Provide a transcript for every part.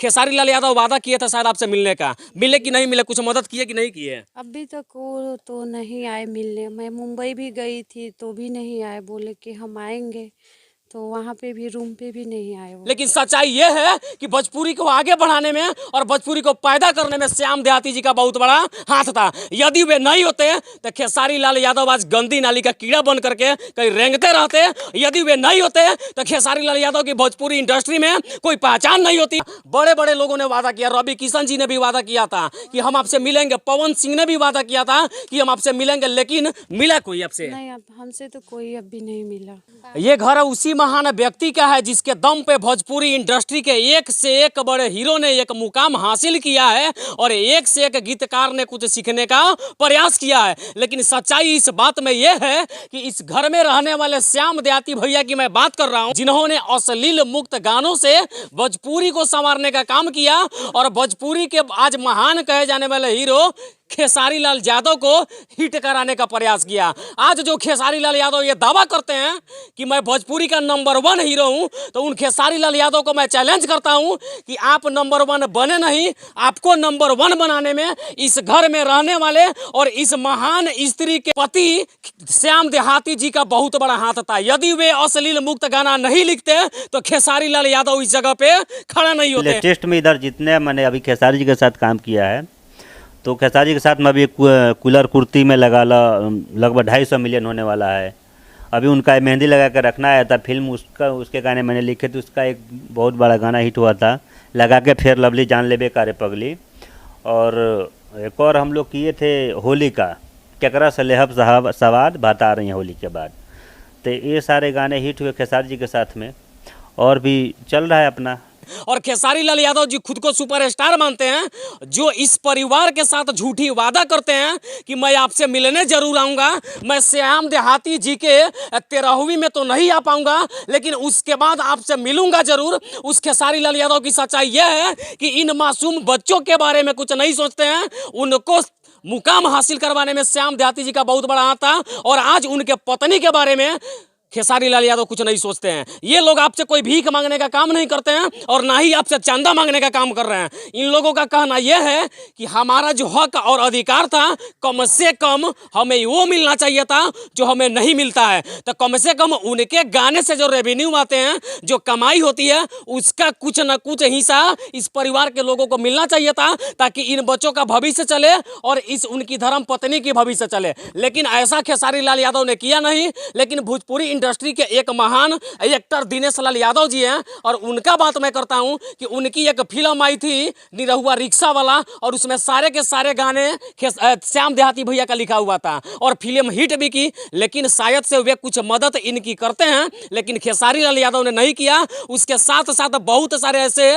खेसारी लाल यादव वादा किए थे शायद आपसे मिलने का, मिले कि नहीं मिले, कुछ मदद किए कि नहीं किए? अभी तक वो तो नहीं आए मिलने। मैं मुंबई भी गई थी तो भी नहीं आए, बोले कि हम आएंगे, तो वहाँ पे भी रूम पे भी नहीं आए वो। लेकिन सच्चाई ये है कि भोजपुरी को आगे बढ़ाने में और भोजपुरी को पैदा करने में श्याम देहाती जी का बहुत बड़ा हाथ था। यदि वे नहीं होते तो खेसारी लाल यादव आज गंदी नाली का कीड़ा बन करके कहीं रेंगते रहते। यदि वे नहीं होते तो खेसारी लाल यादव की भोजपुरी इंडस्ट्री में कोई पहचान नहीं होती। बड़े बड़े लोगों ने वादा किया, रवि किशन जी ने भी वादा किया था कि हम आपसे मिलेंगे, पवन सिंह ने भी वादा किया था कि हम आपसे मिलेंगे, लेकिन मिला कोई आपसे? नहीं, अब हमसे तो कोई अभी नहीं मिला। ये घर उसी महान व्यक्ति का है जिसके दम पे भोजपुरी इंडस्ट्री के एक से एक बड़े हीरो ने एक मुकाम हासिल किया है और एक से एक गीतकार ने कुछ सीखने का प्रयास किया है। लेकिन सच्चाई इस बात में यह है कि इस घर में रहने वाले श्याम देहाती भैया की मैं बात कर रहा हूं, जिन्होंने अश्लील मुक्त गानों से भोजपुरी को संवारने का काम किया और भोजपुरी के आज महान कहे जाने वाले हीरो खेसारी लाल यादव को हिट कराने का प्रयास किया। आज जो खेसारी लाल यादव ये दावा करते हैं कि मैं भोजपुरी का नंबर 1 हीरो हूं, तो उन खेसारी लाल यादव को मैं चैलेंज करता हूं कि आप नंबर 1 बने नहीं, आपको नंबर 1 बनाने में इस घर में रहने वाले और इस महान स्त्री के पति श्याम देहाती जी का बहुत बड़ा हाथ था। यदि वे अश्लील मुक्त गाना नहीं लिखते तो खेसारी लाल यादव इस जगह पे खड़ा नहीं होते। लेटेस्ट में इधर जितने मैंने अभी खेसारी जी के साथ काम किया है, तो खेसारी के साथ में अभी कूलर कुर्ती में लगभग 250 मिलियन होने वाला है। अभी उनका मेहंदी लगा कर रखना आया था फिल्म, उसके गाने मैंने लिखे थे। उसका एक बहुत बड़ा गाना हिट हुआ था, लगा के फेर लवली जान लेबे कारे पगली। और एक और हम लोग किए थे होली का, केकरा से लेहब सवाद बात आ रही है होली के बाद। तो ये सारे गाने हिट हुए खेसारी जी के साथ में, और भी चल रहा है अपना। और खेसारी लाल यादव जी खुद को सुपरस्टार मानते हैं, जो इस परिवार के साथ झूठी वादा करते हैं कि मैं आपसे मिलने जरूर आऊंगा, मैं श्याम देहाती जी के 13वीं में तो नहीं आ पाऊंगा लेकिन उसके बाद आपसे मिलूंगा जरूर। उस खेसारी लाल यादव की सच्चाई यह है कि इन मासूम बच्चों के बारे में कुछ नहीं सोचते हैं। उनको मुकाम हासिल करवाने में श्याम देहाती जी का बहुत बड़ा हाथ था और आज उनके पत्नी के बारे में खेसारी लाल यादव कुछ नहीं सोचते हैं। ये लोग आपसे कोई भीख मांगने का काम नहीं करते हैं और ना ही आपसे चंदा मांगने का काम कर रहे हैं। इन लोगों का कहना यह है कि हमारा जो हक और अधिकार था, कम से कम हमें वो मिलना चाहिए था जो हमें नहीं मिलता है। तो कम से कम उनके गाने से जो रेवेन्यू आते हैं, जो कमाई होती है, उसका कुछ न कुछ हिस्सा इस परिवार के लोगों को मिलना चाहिए था, ताकि इन बच्चों का भविष्य चले और इस उनकी धर्म पत्नी की भविष्य चले। लेकिन ऐसा खेसारी लाल यादव ने किया नहीं। लेकिन भोजपुरी इंडस्ट्री के एक महान एक्टर दिनेश लाल यादव जी हैं और उनका बात मैं करता हूं कि उनकी एक फिल्म आई थी निरहुआ रिक्शा वाला, और उसमें सारे के सारे गाने श्याम देहाती भैया का लिखा हुआ था और फिल्म हिट भी की। लेकिन शायद से वे कुछ मदद इनकी करते हैं, लेकिन खेसारी लाल यादव ने नहीं किया। उसके साथ साथ बहुत सारे ऐसे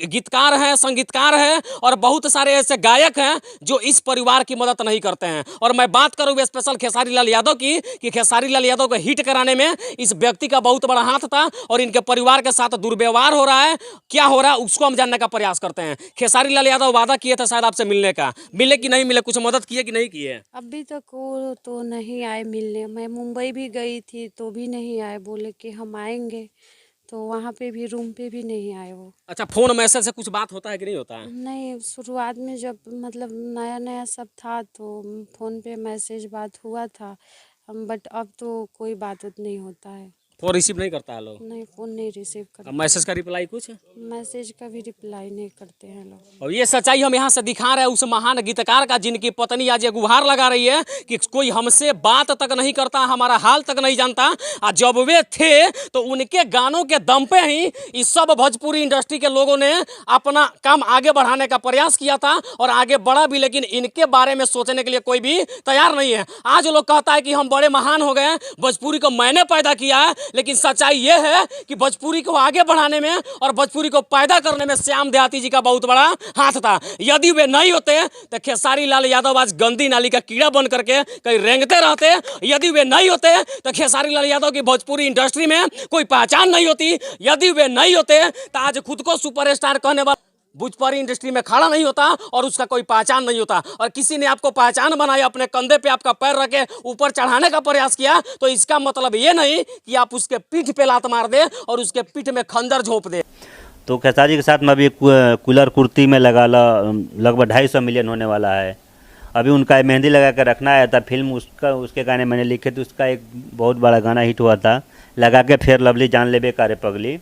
गीतकार हैं, संगीतकार हैं और बहुत सारे ऐसे गायक हैं जो इस परिवार की मदद नहीं करते हैं। और मैं बात करूँ स्पेशल खेसारी लाल यादव की, कि खेसारी लाल यादव को हिट कराने में इस व्यक्ति का बहुत बड़ा हाथ था और इनके परिवार के साथ दुर्व्यवहार हो रहा है। क्या हो रहा है उसको हम जानने का प्रयास करते हैं। खेसारी लाल यादव वादा किए थे शायद आपसे मिलने का, मिले कि नहीं मिले, कुछ मदद किए कि नहीं किए? अभी तक वो तो नहीं आए मिलने। मैं मुंबई भी गई थी तो भी नहीं आए, बोले कि हम आएंगे, तो वहाँ पे भी रूम पे भी नहीं आए वो। अच्छा, फोन मैसेज से कुछ बात होता है कि नहीं होता है? नहीं, शुरुआत में जब मतलब नया नया सब था तो फ़ोन पे मैसेज बात हुआ था, बट अब तो कोई बात नहीं होता है। फोन रिसीव नहीं करता है लोग? नहीं, फ़ोन नहीं रिसीव करते। मैसेज का रिप्लाई कुछ? मैसेज का भी रिप्लाई नहीं करते हैं लोग। और ये सच्चाई हम यहाँ से दिखा रहे हैं उस महान गीतकार का, जिनकी पत्नी आज ये गुहार लगा रही है कि कोई हमसे बात तक नहीं करता, हमारा हाल तक नहीं जानता। और जब वे थे तो उनके गानों के दम पे ही इस सब भोजपुरी इंडस्ट्री के लोगों ने अपना काम आगे बढ़ाने का प्रयास किया था और आगे बढ़ा भी। लेकिन इनके बारे में सोचने के लिए कोई भी तैयार नहीं है। आज लोग कहता है कि हम बड़े महान हो गए, भोजपुरी को मैंने पैदा किया है, लेकिन सच्चाई ये है कि भोजपुरी को आगे बढ़ाने में और भोजपुरी को पैदा करने में श्याम देहाती जी का बहुत बड़ा हाथ था। यदि वे नहीं होते तो खेसारी लाल यादव आज गंदी नाली का कीड़ा बन करके कहीं रेंगते रहते। यदि वे नहीं होते तो खेसारी लाल यादव की भोजपुरी इंडस्ट्री में कोई पहचान नहीं होती। यदि वे नहीं होते तो आज खुद को सुपरस्टार कहने वाला भोजपुरी इंडस्ट्री में खड़ा नहीं होता और उसका कोई पहचान नहीं होता। और किसी ने आपको पहचान बनाया, अपने कंधे पे आपका पैर रखे ऊपर चढ़ाने का प्रयास किया, तो इसका मतलब ये नहीं कि आप उसके पीठ पे लात मार दे और उसके पीठ में खंजर झोंप दे। तो खेसारी जी के साथ में अभी कूलर कुर्ती में लगभग 250 मिलियन होने वाला है। अभी उनका मेहंदी लगा कर रखना आया था फिल्म, उसके गाने मैंने लिखे थे। उसका एक बहुत बड़ा गाना हिट हुआ था, लगा के फेर लवली जान लेबे कारे पगली।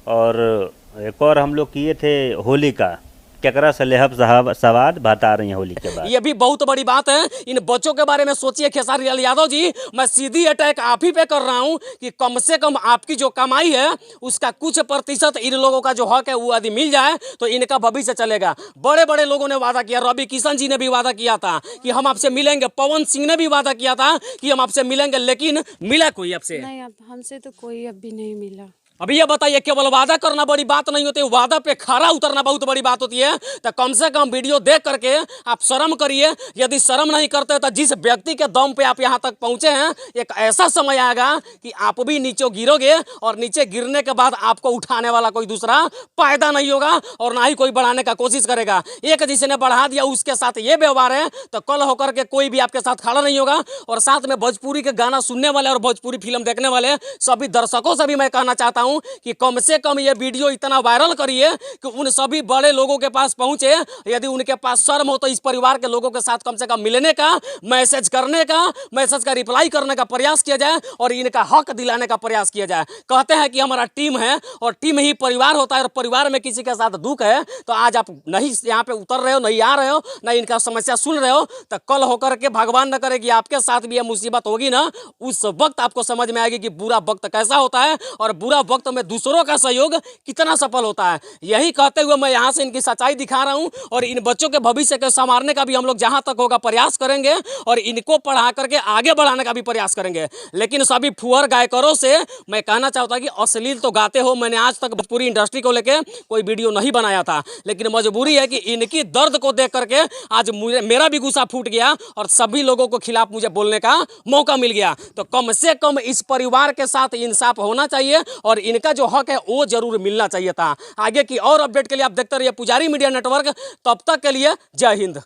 और एक और हम लोग किए थे होली का, केकरा से लेहब सवाद बता रही हैं होली के बाद। ये भी बहुत बड़ी बात है। इन बच्चों के बारे में सोचिए खेसारी लाल यादव जी, मैं सीधी अटैक आप ही पे कर रहा हूं कि कम से कम आपकी जो कमाई है उसका कुछ प्रतिशत इन लोगों का जो हक है वो यदि मिल जाए तो इनका भविष्य चलेगा। बड़े बड़े लोगों ने वादा किया, रवि किशन जी ने भी वादा किया था कि हम आपसे मिलेंगे, पवन सिंह ने भी वादा किया था कि हम आपसे मिलेंगे, लेकिन मिला कोई आपसे? नहीं, अब हमसे तो कोई अभी नहीं मिला। अभी ये बताइए, केवल वादा करना बड़ी बात नहीं होती, वादा पे खरा उतरना बहुत बड़ी बात होती है। तो कम से कम वीडियो देख करके आप शर्म करिए। यदि शर्म नहीं करते तो जिस व्यक्ति के दम पे आप यहाँ तक पहुँचे हैं, एक ऐसा समय आएगा कि आप भी नीचे गिरोगे और नीचे गिरने के बाद आपको उठाने वाला कोई दूसरा पैदा नहीं होगा और ना ही कोई बढ़ाने का कोशिश करेगा। एक जिसने बढ़ा दिया उसके साथ ये व्यवहार है तो कल होकर के कोई भी आपके साथ खड़ा नहीं होगा। और साथ में भोजपुरी के गाना सुनने वाले और भोजपुरी फिल्म देखने वाले सभी दर्शकों से भी मैं कहना चाहता हूं कि कम से कम ये वीडियो इतना वायरल करिए कि उन सभी बड़े लोगों के पास पहुंचे। यदि उनके पास शर्म हो तो इस परिवार के लोगों के साथ कम से कम मिलने का, मैसेज करने का, मैसेज का रिप्लाई करने का प्रयास किया जाए और इनका हक दिलाने का प्रयास किया जाए। कहते हैं कि हमारा टीम है और टीम ही परिवार होता है, और परिवार में किसी के साथ दुख है तो आज आप नहीं यहाँ पे उतर रहे हो, नहीं आ रहे हो, ना इनका समस्या सुन रहे हो, तो कल होकर के भगवान न करे कि आपके साथ भी यह मुसीबत होगी ना, उस वक्त आपको समझ में आएगी कि बुरा वक्त कैसा होता है और बुरा वक्त में दूसरों का सहयोग कितना सफल होता है। यही कहते हुए मैं यहाँ से इनकी सच्चाई दिखा रहा हूँ और इन बच्चों के भविष्य को संवारने का भी हम लोग जहाँ तक होगा प्रयास करेंगे और इनको पढ़ा करके आगे बढ़ाने का भी प्रयास करेंगे। लेकिन सभी फुहर गायकरों से मैं कहना चाहता कि अश्लील तो गाते हो, मैंने आज तक पूरी इंडस्ट्री को लेकर कोई वीडियो नहीं बनाया था, लेकिन मजबूरी है कि इनकी दर्द को देख करके आज मेरा भी गुस्सा फूट गया और सभी लोगों को खिलाफ मुझे बोलने का मौका मिल गया। तो कम से कम इस परिवार के साथ इंसाफ होना चाहिए और इनका जो हक है वो जरूर मिलना चाहिए था। आगे की और अपडेट के लिए आप देखते रहिए पुजारी मीडिया नेटवर्क। तब तक के लिए जय हिंद।